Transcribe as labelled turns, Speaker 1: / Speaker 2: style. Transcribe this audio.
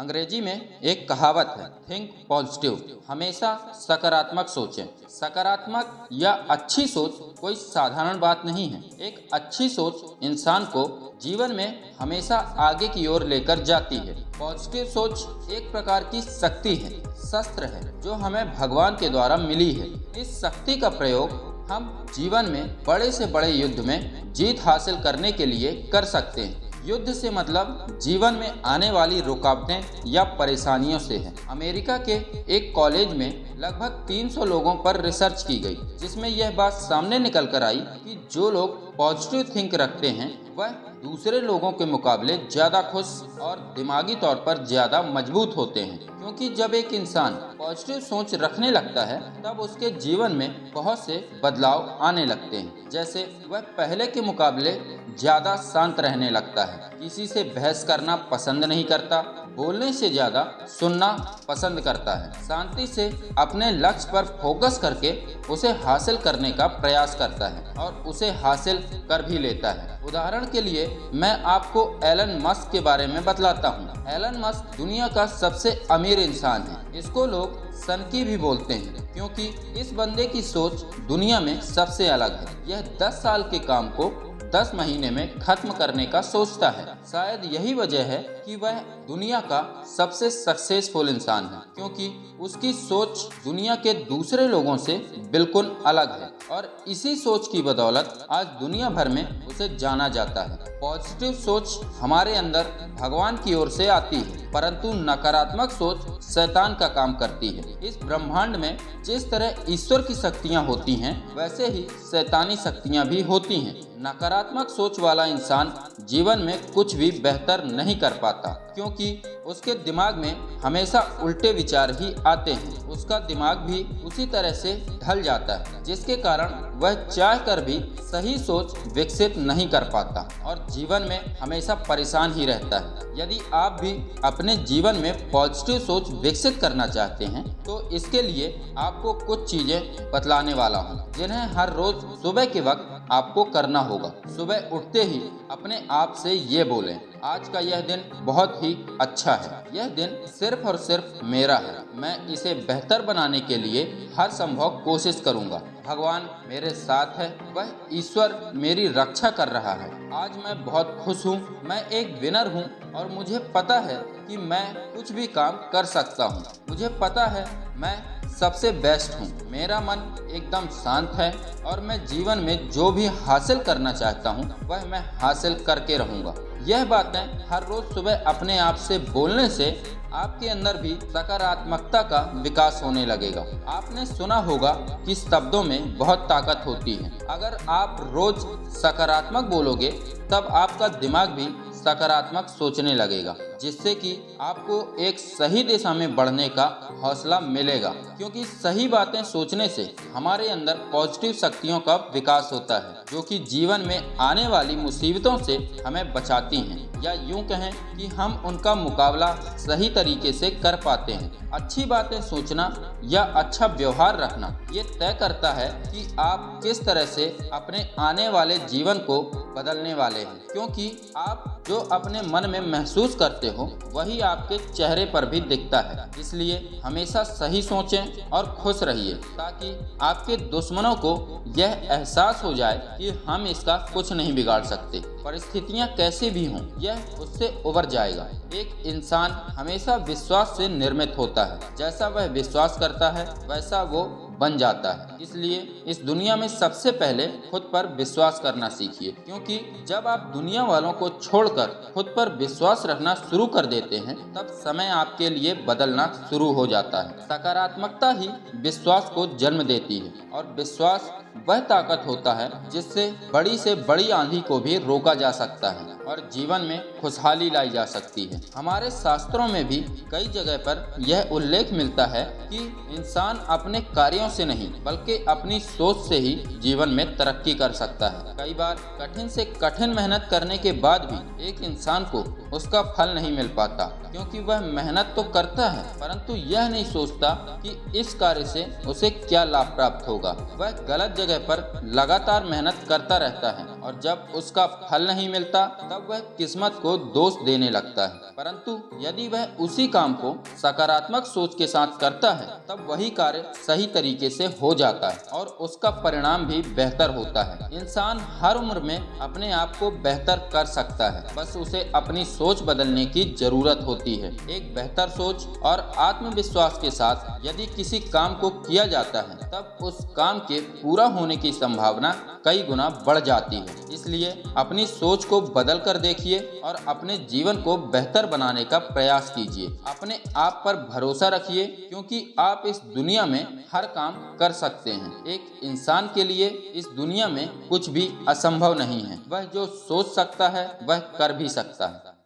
Speaker 1: अंग्रेजी में एक कहावत है, थिंक पॉजिटिव, हमेशा सकारात्मक सोचें। सकारात्मक या अच्छी सोच कोई साधारण बात नहीं है। एक अच्छी सोच इंसान को जीवन में हमेशा आगे की ओर लेकर जाती है। पॉजिटिव सोच एक प्रकार की शक्ति है, शस्त्र है, जो हमें भगवान के द्वारा मिली है। इस शक्ति का प्रयोग हम जीवन में बड़े से बड़े युद्ध में जीत हासिल करने के लिए कर सकते हैं। युद्ध से मतलब जीवन में आने वाली रुकावटें या परेशानियों से है। अमेरिका के एक कॉलेज में लगभग 300 लोगों पर रिसर्च की गई, जिसमें यह बात सामने निकल कर आई कि जो लोग पॉजिटिव थिंक रखते हैं वह दूसरे लोगों के मुकाबले ज़्यादा खुश और दिमागी तौर पर ज़्यादा मजबूत होते हैं। क्योंकि जब एक इंसान पॉजिटिव सोच रखने लगता है तब उसके जीवन में बहुत से बदलाव आने लगते हैं। जैसे वह पहले के मुकाबले ज़्यादा शांत रहने लगता है, किसी से बहस करना पसंद नहीं करता, बोलने से ज़्यादा सुनना पसंद करता है, शांति से अपने लक्ष्य पर फोकस करके उसे हासिल करने का प्रयास करता है और उसे हासिल कर भी लेता है। उदाहरण के लिए मैं आपको एलन मस्क के बारे में बतलाता हूँ। एलन मस्क दुनिया का सबसे अमीर इंसान है। इसको लोग सनकी भी बोलते हैं क्योंकि इस बंदे की सोच दुनिया में सबसे अलग है। यह 10 साल के काम को 10 महीने में खत्म करने का सोचता है। शायद यही वजह है कि वह दुनिया का सबसे सक्सेसफुल इंसान है, क्योंकि उसकी सोच दुनिया के दूसरे लोगों से बिल्कुल अलग है और इसी सोच की बदौलत आज दुनिया भर में उसे जाना जाता है। पॉजिटिव सोच हमारे अंदर भगवान की ओर से आती है, परंतु नकारात्मक सोच शैतान का काम करती है। इस ब्रह्मांड में जिस तरह ईश्वर की शक्तियाँ होती हैं, वैसे ही शैतानी शक्तियाँ भी होती हैं। नकारात्मक सोच वाला इंसान जीवन में कुछ भी बेहतर नहीं कर पाता, क्योंकि उसके दिमाग में हमेशा उल्टे विचार ही आते हैं। उसका दिमाग भी उसी तरह से ढल जाता है, जिसके कारण वह चाह कर भी सही सोच विकसित नहीं कर पाता और जीवन में हमेशा परेशान ही रहता है। यदि आप भी अपने जीवन में पॉजिटिव सोच विकसित करना चाहते हैं तो इसके लिए आपको कुछ चीज़ें बतलाने वाला हूँ, जिन्हें हर रोज सुबह के वक्त आपको करना होगा। सुबह उठते ही अपने आप से ये बोलें, आज का यह दिन बहुत ही अच्छा है, यह दिन सिर्फ और सिर्फ मेरा है, मैं इसे बेहतर बनाने के लिए हर संभव कोशिश करूंगा। भगवान मेरे साथ है, वह ईश्वर मेरी रक्षा कर रहा है। आज मैं बहुत खुश हूँ, मैं एक विनर हूँ और मुझे पता है कि मैं कुछ भी काम कर सकता हूँ। मुझे पता है मैं सबसे बेस्ट हूँ। मेरा मन एकदम शांत है और मैं जीवन में जो भी हासिल करना चाहता हूँ वह मैं हासिल करके रहूँगा। यह बातें हर रोज सुबह अपने आप से बोलने से आपके अंदर भी सकारात्मकता का विकास होने लगेगा। आपने सुना होगा कि शब्दों में बहुत ताकत होती है। अगर आप रोज सकारात्मक बोलोगे तब आपका दिमाग भी सकारात्मक सोचने लगेगा, जिससे कि आपको एक सही दिशा में बढ़ने का हौसला मिलेगा। क्योंकि सही बातें सोचने से हमारे अंदर पॉजिटिव शक्तियों का विकास होता है, जो कि जीवन में आने वाली मुसीबतों से हमें बचाती हैं, या यूं कहें कि हम उनका मुकाबला सही तरीके से कर पाते हैं। अच्छी बातें सोचना या अच्छा व्यवहार रखना ये तय करता है कि आप किस तरह से अपने आने वाले जीवन को बदलने वाले हैं, क्योंकि आप जो अपने मन में महसूस करते हो वही आपके चेहरे पर भी दिखता है। इसलिए हमेशा सही सोचें और खुश रहिए, ताकि आपके दुश्मनों को यह एहसास हो जाए कि हम इसका कुछ नहीं बिगाड़ सकते। परिस्थितियां कैसे भी हों, यह उससे उबर जाएगा। एक इंसान हमेशा विश्वास से निर्मित होता है, जैसा वह विश्वास करता है वैसा वो बन जाता है। इसलिए इस दुनिया में सबसे पहले खुद पर विश्वास करना सीखिए, क्योंकि जब आप दुनिया वालों को छोड़कर खुद पर विश्वास रखना शुरू कर देते हैं तब समय आपके लिए बदलना शुरू हो जाता है। सकारात्मकता ही विश्वास को जन्म देती है और विश्वास वह ताकत होता है जिससे बड़ी से बड़ी आंधी को भी रोका जा सकता है और जीवन में खुशहाली लाई जा सकती है। हमारे शास्त्रों में भी कई जगह पर यह उल्लेख मिलता है कि इंसान अपने कार्यों से नहीं बल्कि अपनी सोच से ही जीवन में तरक्की कर सकता है। कई बार कठिन से कठिन मेहनत करने के बाद भी एक इंसान को उसका फल नहीं मिल पाता, क्योंकि वह मेहनत तो करता है परंतु यह नहीं सोचता कि इस कार्य से उसे क्या लाभ प्राप्त होगा। वह गलत जगह पर लगातार मेहनत करता रहता है और जब उसका फल नहीं मिलता तब वह किस्मत को दोष देने लगता है। परंतु यदि वह उसी काम को सकारात्मक सोच के साथ करता है तब वही कार्य सही तरीके से हो जाता है और उसका परिणाम भी बेहतर होता है। इंसान हर उम्र में अपने आप को बेहतर कर सकता है, बस उसे अपनी सोच बदलने की जरूरत होती है। एक बेहतर सोच और आत्मविश्वास के साथ यदि किसी काम को किया जाता है तब उस काम के पूरा होने की संभावना कई गुना बढ़ जाती है। इसलिए अपनी सोच को बदल कर देखिए और अपने जीवन को बेहतर बनाने का प्रयास कीजिए। अपने आप पर भरोसा रखिए, क्योंकि आप इस दुनिया में हर काम कर सकते हैं। एक इंसान के लिए इस दुनिया में कुछ भी असंभव नहीं है। वह जो सोच सकता है वह कर भी सकता है।